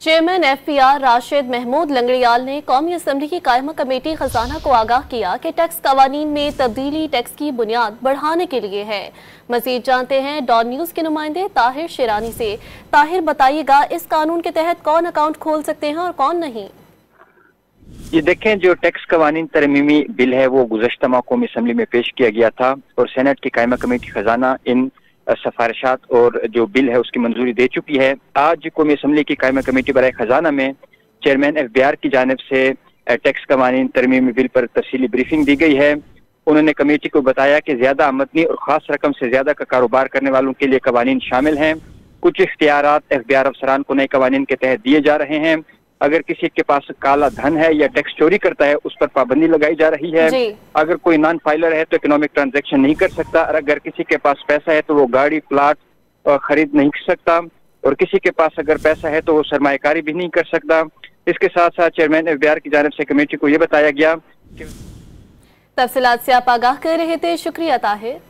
Chairman FPR Rashid Mahmood Langrial ने कौमी assembly की कायमा कमेटी खजाना को आगाह किया कि टैक्स कवानीन में तब्दीली टैक्स की बुनियाद बढ़ाने के लिए है। मजीद जानते हैं डॉन न्यूज के नुमाइंदे ताहिर शेरानी से। ताहिर, बताइएगा इस कानून के तहत कौन अकाउंट खोल सकते हैं और कौन नहीं? ये देखें, जो टैक्स कवानीन तरमीमी बिल है वो गुज़श्ता माह कौमी असम्बली में पेश किया गया था और सेनेट की कायमा कमेटी खजाना इन सिफारिशात और जो बिल है उसकी मंजूरी दे चुकी है। आज कौमी असम्बली की कायमा कमेटी बराए खजाना में चेयरमैन FPR की जानिब से टैक्स कवानीन तरमीमी बिल पर तफसीली ब्रीफिंग दी गई है। उन्होंने कमेटी को बताया कि ज्यादा आमदनी और खास रकम से ज्यादा का कारोबार करने वालों के लिए कवानीन शामिल हैं। कुछ इख्तियारात FPR अफसरान को नए कवानीन के तहत दिए जा रहे हैं। अगर किसी के पास काला धन है या टैक्स चोरी करता है उस पर पाबंदी लगाई जा रही है। अगर कोई नॉन फाइलर है तो इकोनॉमिक ट्रांजैक्शन नहीं कर सकता। और अगर किसी के पास पैसा है तो वो गाड़ी प्लाट खरीद नहीं कर सकता और किसी के पास अगर पैसा है तो वो सरमायाकारी भी नहीं कर सकता। इसके साथ साथ चेयरमैन FPR की जानिब से कमेटी को ये बताया गया कि तफसीलात से आप आगाह कर रहे थे। शुक्रिया ताहिर।